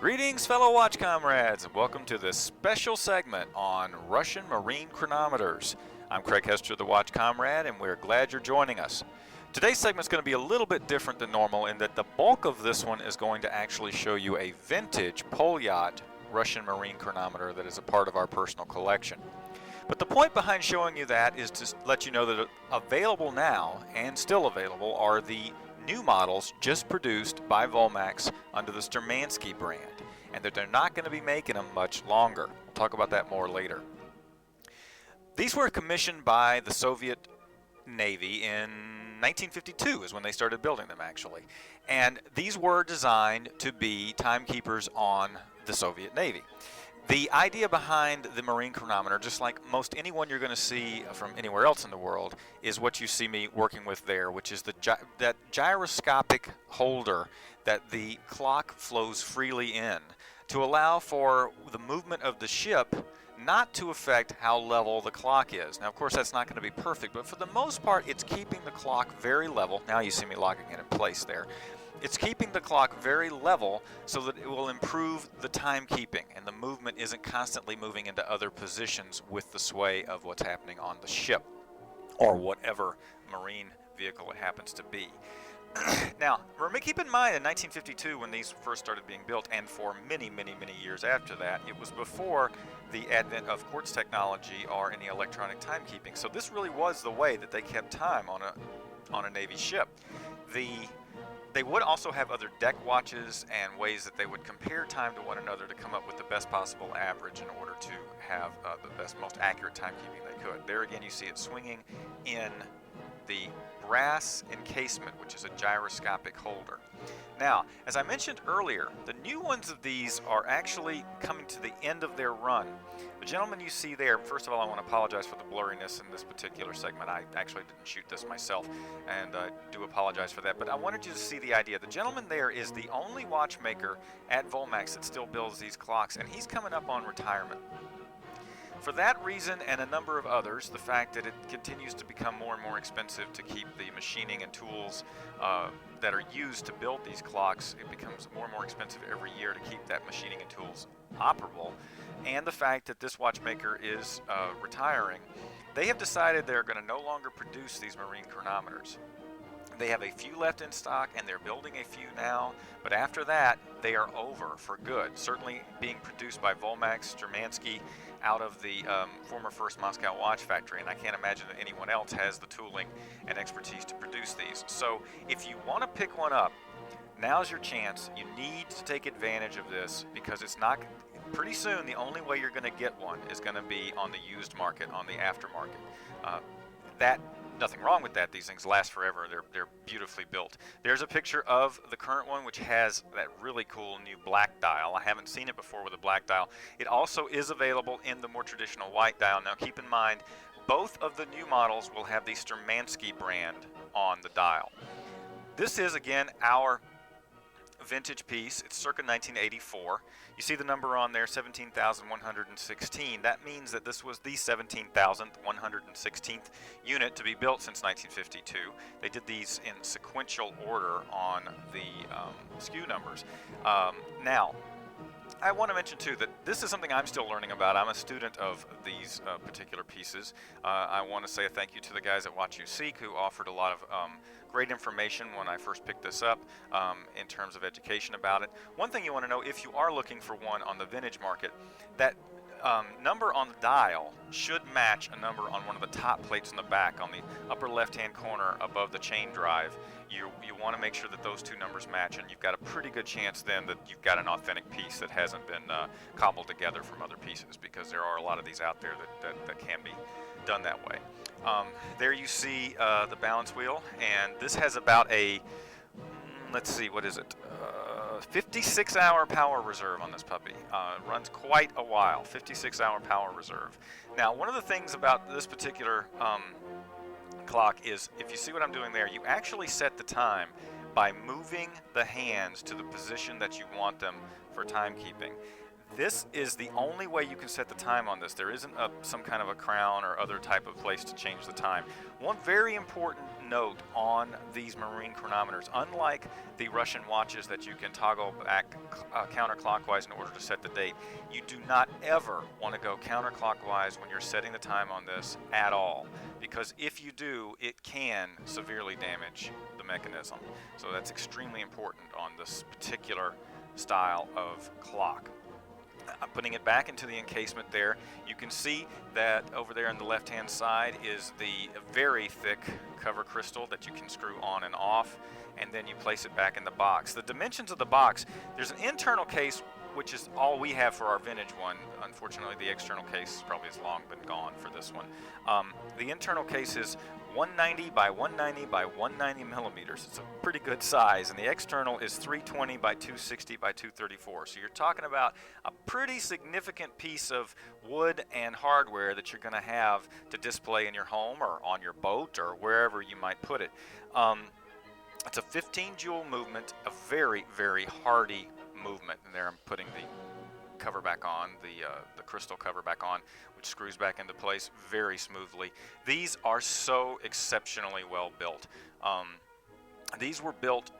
Greetings, fellow Watch Comrades, and welcome to this special segment on Russian Marine chronometers. I'm Craig Hester, the Watch Comrade, and we're glad you're joining us. Today's segment is going to be a little bit different than normal in that the bulk of this one is going to actually show you a vintage Polyot Russian Marine chronometer that is a part of our personal collection. But the point behind showing you that is to let you know that available now, and still available, are the new models just produced by Volmax under the Sturmanskie brand, and that they're not going to be making them much longer. We'll talk about that more later. These were commissioned by the Soviet Navy in 1952 is when they started building them, actually. And these were designed to be timekeepers on the Soviet Navy. The idea behind the marine chronometer, just like most anyone you're going to see from anywhere else in the world, is what you see me working with there, which is that gyroscopic holder that the clock flows freely in to allow for the movement of the ship not to affect how level the clock is. Now, of course, that's not going to be perfect, but for the most part, it's keeping the clock very level. Now you see me locking it in place there. It's keeping the clock very level so that it will improve the timekeeping, and the movement isn't constantly moving into other positions with the sway of what's happening on the ship or whatever marine vehicle it happens to be. Now, keep in mind in 1952 when these first started being built, and for many, many, many years after that, it was before the advent of quartz technology or any electronic timekeeping. So this really was the way that they kept time on a Navy ship. They would also have other deck watches and ways that they would compare time to one another to come up with the best possible average in order to have the best, most accurate timekeeping they could. There again, you see it swinging in the brass encasement, which is a gyroscopic holder. Now, as I mentioned earlier, the new ones of these are actually coming to the end of their run. The gentleman you see there, first of all, I want to apologize for the blurriness in this particular segment. I actually didn't shoot this myself, and I do apologize for that, but I wanted you to see the idea. The gentleman there is the only watchmaker at Volmax that still builds these clocks, and he's coming up on retirement. For that reason and a number of others, the fact that it continues to become more and more expensive to keep the machining and tools that are used to build these clocks, it becomes more and more expensive every year to keep that machining and tools operable, and the fact that this watchmaker is retiring, they have decided they're going to no longer produce these marine chronometers. They have a few left in stock, and they're building a few now, but after that, they are over for good. Certainly being produced by Volmax, Sturmanskie, out of the former First Moscow Watch Factory, and I can't imagine that anyone else has the tooling and expertise to produce these. So if you want to pick one up, now's your chance. You need to take advantage of this, because it's not, pretty soon the only way you're going to get one is going to be on the used market, on the aftermarket. Nothing wrong with that. These things last forever. They're beautifully built. There's a picture of the current one, which has that really cool new black dial. I haven't seen it before with a black dial. It also is available in the more traditional white dial. Now keep in mind, both of the new models will have the Sturmanskie brand on the dial. This is, again, our vintage piece. It's circa 1984. You see the number on there, 17,116. That means that this was the 17,116th unit to be built since 1952. They did these in sequential order on the SKU numbers. Now, I want to mention too that this is something I'm still learning about. I'm a student of these particular pieces. I want to say a thank you to the guys at Watch UC who offered a lot of great information when I first picked this up in terms of education about it. One thing you want to know, if you are looking for one on the vintage market, that number on the dial should match a number on one of the top plates in the back on the upper left-hand corner above the chain drive. You want to make sure that those two numbers match, and you've got a pretty good chance then that you've got an authentic piece that hasn't been cobbled together from other pieces, because there are a lot of these out there that can be done that way. There you see the balance wheel, and this has about a, let's see, what is it? 56-hour power reserve on this puppy. Runs quite a while, 56-hour power reserve. Now, one of the things about this particular clock is, if you see what I'm doing there, you actually set the time by moving the hands to the position that you want them for timekeeping. This is the only way you can set the time on this. There isn't some kind of a crown or other type of place to change the time. One very important note on these marine chronometers, unlike the Russian watches that you can toggle back counterclockwise in order to set the date, you do not ever want to go counterclockwise when you're setting the time on this at all, because if you do, it can severely damage the mechanism. So that's extremely important on this particular style of clock. I'm putting it back into the encasement there. You can see that over there on the left-hand side is the very thick cover crystal that you can screw on and off, and then you place it back in the box. The dimensions of the box, there's an internal case, which is all we have for our vintage one. Unfortunately, the external case probably has long been gone for this one. The internal case is 190 by 190 by 190 millimeters. It's a pretty good size, and the external is 320 by 260 by 234. So you're talking about a pretty significant piece of wood and hardware that you're going to have to display in your home or on your boat or wherever you might put it. It's a 15 joule movement, a very, very hardy movement. And there I'm putting the cover back on, the crystal cover back on, which screws back into place very smoothly. These are so exceptionally well built. These were built,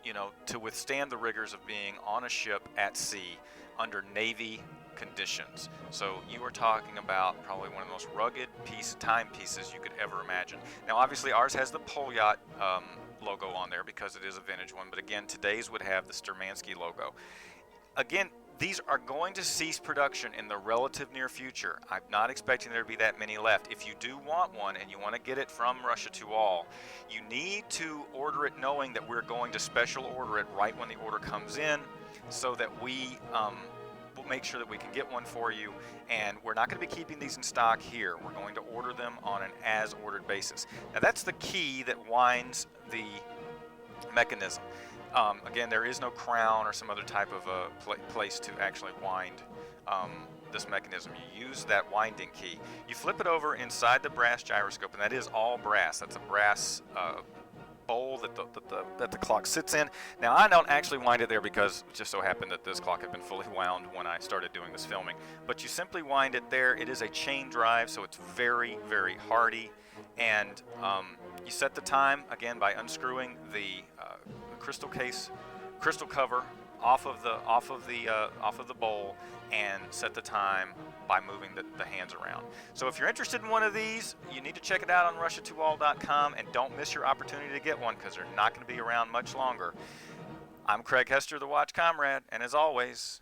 to withstand the rigors of being on a ship at sea under Navy conditions. So you are talking about probably one of the most rugged timepieces you could ever imagine. Now, obviously, ours has the pole yacht logo on there because it is a vintage one, but again, today's would have the Sturmanskie logo. Again, these are going to cease production in the relative near future. I'm not expecting there to be that many left. If you do want one and you want to get it from Russia to All, you need to order it knowing that we're going to special order it right when the order comes in, so that we will make sure that we can get one for you. And we're not going to be keeping these in stock here. We're going to order them on an as-ordered basis. Now, that's the key that winds the mechanism. Again, there is no crown or some other type of place to actually wind this mechanism. You use that winding key. You flip it over inside the brass gyroscope, and that is all brass. That's a brass bowl that the clock sits in. Now, I don't actually wind it there because it just so happened that this clock had been fully wound when I started doing this filming. But you simply wind it there. It is a chain drive, so it's very, very hardy. And you set the time, again, by unscrewing the crystal cover off of the bowl, and set the time by moving the hands around. So if you're interested in one of these, you need to check it out on RussiaToAll.com, and don't miss your opportunity to get one because they're not going to be around much longer. I'm Craig Hester, the Watch Comrade, and as always,